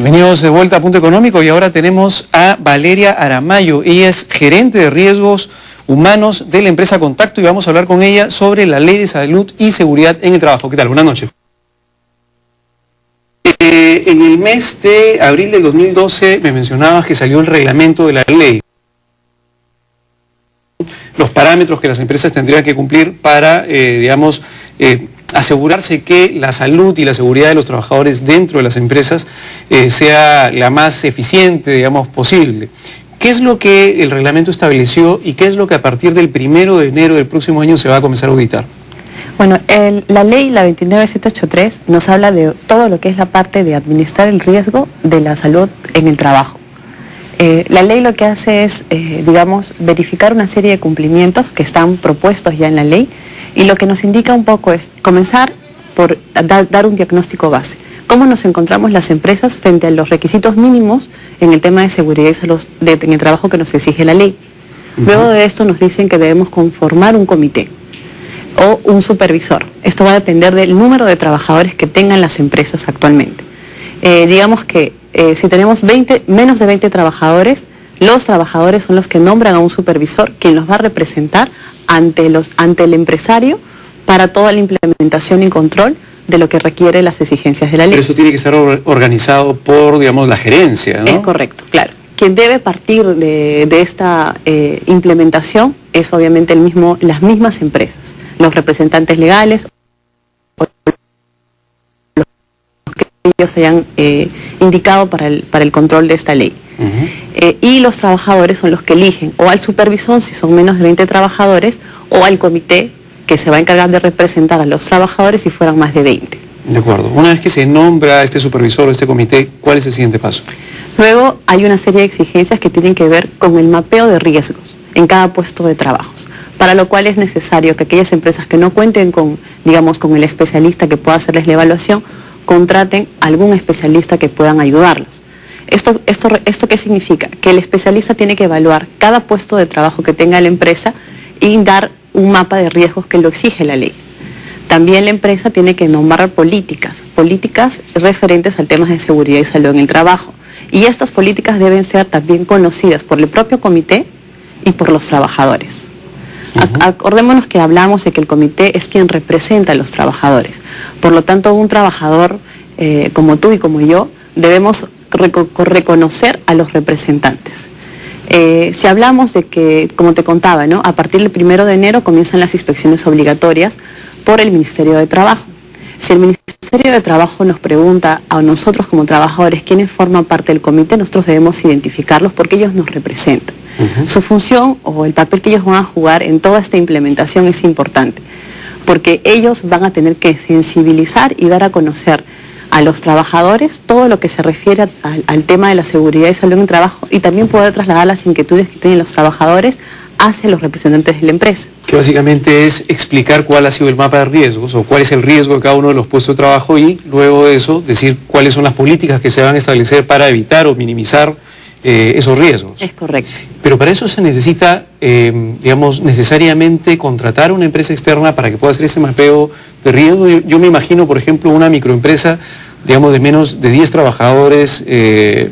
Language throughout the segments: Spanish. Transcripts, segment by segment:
Bienvenidos de vuelta a Punto Económico y ahora tenemos a Valeria Aramayo. Ella es gerente de riesgos humanos de la empresa Contacto y vamos a hablar con ella sobre la Ley de Salud y Seguridad en el Trabajo. ¿Qué tal? Buenas noches. En el mes de abril del 2012 me mencionabas que salió el reglamento de la ley. Los parámetros que las empresas tendrían que cumplir para, asegurarse que la salud y la seguridad de los trabajadores dentro de las empresas sea la más eficiente, digamos, posible. ¿Qué es lo que el reglamento estableció y qué es lo que a partir del 1 de enero del próximo año se va a comenzar a auditar? Bueno, la ley, la 29783, nos habla de todo lo que es la parte de administrar el riesgo de la salud en el trabajo. La ley lo que hace es, verificar una serie de cumplimientos que están propuestos ya en la ley, y lo que nos indica un poco es comenzar por dar un diagnóstico base. ¿Cómo nos encontramos las empresas frente a los requisitos mínimos en el tema de seguridad y salud en el trabajo que nos exige la ley? Luego de esto nos dicen que debemos conformar un comité o un supervisor. Esto va a depender del número de trabajadores que tengan las empresas actualmente. Si tenemos menos de 20 trabajadores, los trabajadores son los que nombran a un supervisor, quien los va a representar ante el empresario para toda la implementación y control de lo que requiere las exigencias de la ley. Pero eso tiene que estar organizado por, digamos, la gerencia, ¿no? Es correcto, claro. Quien debe partir de esta implementación es obviamente las mismas empresas, los representantes legales, o los que ellos hayan indicado para el control de esta ley. Y los trabajadores son los que eligen o al supervisor si son menos de 20 trabajadores o al comité que se va a encargar de representar a los trabajadores si fueran más de 20. De acuerdo. Una vez que se nombra este supervisor o este comité, ¿cuál es el siguiente paso? Luego hay una serie de exigencias que tienen que ver con el mapeo de riesgos en cada puesto de trabajos, para lo cual es necesario que aquellas empresas que no cuenten con el especialista que pueda hacerles la evaluación, contraten a algún especialista que puedan ayudarlos. ¿Esto qué significa? Que el especialista tiene que evaluar cada puesto de trabajo que tenga la empresa y dar un mapa de riesgos que lo exige la ley. También la empresa tiene que nombrar políticas referentes al tema de seguridad y salud en el trabajo. Y estas políticas deben ser también conocidas por el propio comité y por los trabajadores. Acordémonos que hablamos de que el comité es quien representa a los trabajadores. Por lo tanto, un trabajador como tú y como yo debemos reconocer a los representantes. Si hablamos de que, como te contaba, ¿no?, a partir del 1 de enero comienzan las inspecciones obligatorias por el Ministerio de Trabajo. Si el Ministerio de Trabajo nos pregunta a nosotros como trabajadores quiénes forman parte del comité, nosotros debemos identificarlos porque ellos nos representan. Su función o el papel que ellos van a jugar en toda esta implementación es importante, porque ellos van a tener que sensibilizar y dar a conocer a los trabajadores todo lo que se refiere al tema de la seguridad y salud en el trabajo, y también poder trasladar las inquietudes que tienen los trabajadores hacia los representantes de la empresa. Que básicamente es explicar cuál ha sido el mapa de riesgos o cuál es el riesgo de cada uno de los puestos de trabajo y luego de eso decir cuáles son las políticas que se van a establecer para evitar o minimizar esos riesgos. Es correcto. Pero para eso se necesita, necesariamente contratar a una empresa externa para que pueda hacer ese mapeo de riesgo. Yo me imagino, por ejemplo, una microempresa, de menos de 10 trabajadores, de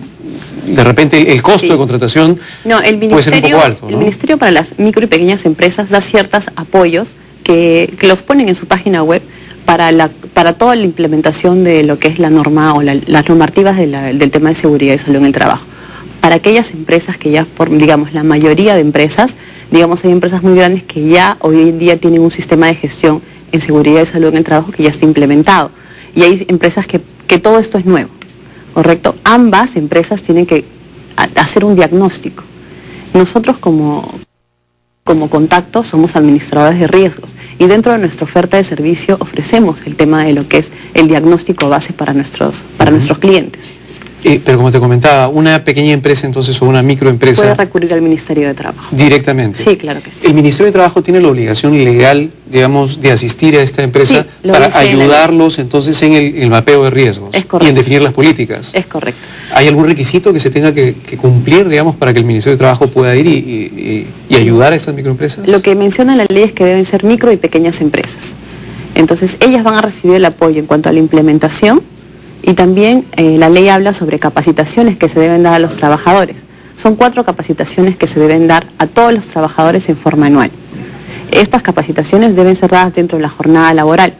repente el costo de contratación puede ser un poco alto, ¿no? El Ministerio para las micro y pequeñas empresas da ciertos apoyos que los ponen en su página web para toda la implementación de lo que es la norma o las normativas del tema de seguridad y salud en el trabajo. Para aquellas empresas que ya, la mayoría de empresas, hay empresas muy grandes que ya hoy en día tienen un sistema de gestión en seguridad y salud en el trabajo que ya está implementado. Y hay empresas que todo esto es nuevo, ¿correcto? Ambas empresas tienen que hacer un diagnóstico. Nosotros como Contacto somos administradores de riesgos y dentro de nuestra oferta de servicio ofrecemos el tema de lo que es el diagnóstico base para nuestros clientes. Pero como te comentaba, una pequeña empresa entonces o una microempresa... Puede recurrir al Ministerio de Trabajo. ¿Directamente? Sí, claro que sí. ¿El Ministerio de Trabajo tiene la obligación legal, de asistir a esta empresa para ayudarlos entonces en el mapeo de riesgos? Es correcto. Y en definir las políticas. Es correcto. ¿Hay algún requisito que se tenga que cumplir, para que el Ministerio de Trabajo pueda ir y ayudar a estas microempresas? Lo que menciona la ley es que deben ser micro y pequeñas empresas. Entonces, ellas van a recibir el apoyo en cuanto a la implementación Y también la ley habla sobre capacitaciones que se deben dar a los trabajadores. Son 4 capacitaciones que se deben dar a todos los trabajadores en forma anual. Estas capacitaciones deben ser dadas dentro de la jornada laboral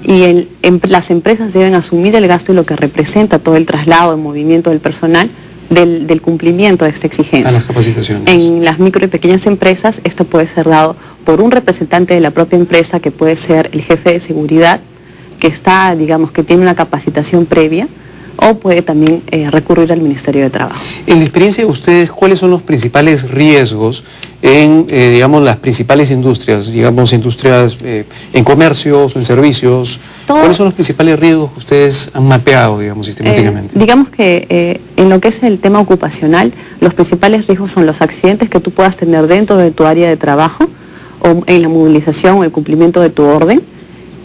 y las empresas deben asumir el gasto y lo que representa todo el traslado, el movimiento del personal del cumplimiento de esta exigencia. A las capacitaciones. En las micro y pequeñas empresas esto puede ser dado por un representante de la propia empresa, que puede ser el jefe de seguridad, que está, digamos, que tiene una capacitación previa, o puede también recurrir al Ministerio de Trabajo. En la experiencia de ustedes, ¿cuáles son los principales riesgos en, digamos, las principales industrias, digamos, industrias en comercios o en servicios? ¿Cuáles son los principales riesgos que ustedes han mapeado, digamos, sistemáticamente? Digamos que en lo que es el tema ocupacional, los principales riesgos son los accidentes que tú puedas tener dentro de tu área de trabajo, o en la movilización o el cumplimiento de tu orden,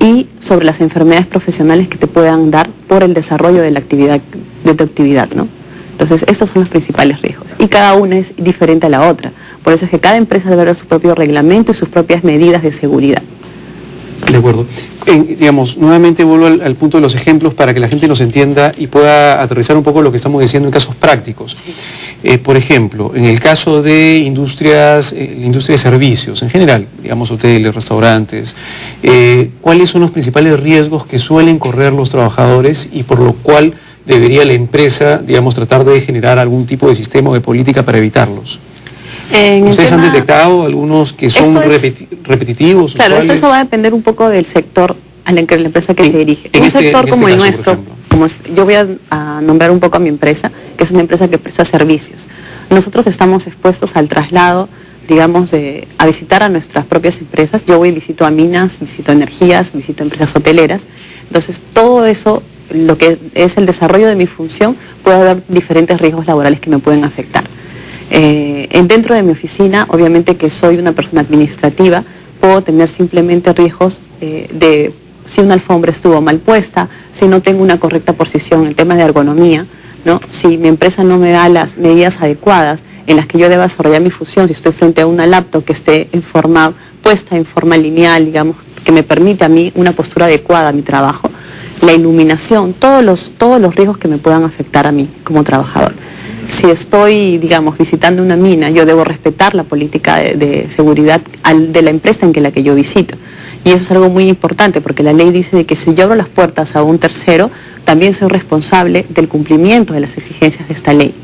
y sobre las enfermedades profesionales que te puedan dar por el desarrollo de la actividad, de tu actividad, ¿no? Entonces, estos son los principales riesgos. Y cada una es diferente a la otra. Por eso es que cada empresa debe dar su propio reglamento y sus propias medidas de seguridad. De acuerdo. Digamos, nuevamente vuelvo al punto de los ejemplos para que la gente nos entienda y pueda aterrizar un poco lo que estamos diciendo en casos prácticos. Sí. Por ejemplo, en el caso de industrias, industria de servicios, en general, digamos hoteles, restaurantes, ¿cuáles son los principales riesgos que suelen correr los trabajadores y por lo cual debería la empresa, digamos, tratar de generar algún tipo de sistema o de política para evitarlos? ¿Ustedes han detectado algunos que son repetitivos? Claro, eso va a depender un poco del sector a la empresa que se dirige. Un sector como el nuestro, yo voy a nombrar un poco a mi empresa, que es una empresa que presta servicios. Nosotros estamos expuestos al traslado, digamos, a visitar a nuestras propias empresas. Yo voy y visito a minas, visito energías, visito empresas hoteleras. Entonces, todo eso, lo que es el desarrollo de mi función, puede haber diferentes riesgos laborales que me pueden afectar. Dentro de mi oficina, obviamente que soy una persona administrativa, puedo tener simplemente riesgos de si una alfombra estuvo mal puesta, si no tengo una correcta posición, el tema de ergonomía, ¿no? Si mi empresa no me da las medidas adecuadas en las que yo deba desarrollar mi función, si estoy frente a una laptop que esté puesta en forma lineal, digamos, que me permite a mí una postura adecuada a mi trabajo, la iluminación, todos los riesgos que me puedan afectar a mí como trabajador. Si estoy, digamos, visitando una mina, yo debo respetar la política de seguridad de la empresa en la que yo visito. Y eso es algo muy importante, porque la ley dice de que si yo abro las puertas a un tercero, también soy responsable del cumplimiento de las exigencias de esta ley.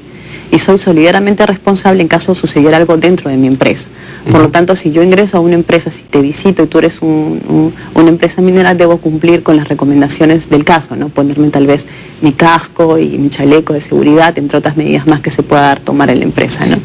Y soy solidariamente responsable en caso de suceder algo dentro de mi empresa. Por lo tanto, si yo ingreso a una empresa, si te visito y tú eres una empresa minera, debo cumplir con las recomendaciones del caso, ¿no? Ponerme tal vez mi casco y mi chaleco de seguridad, entre otras medidas más que se pueda tomar en la empresa, ¿no?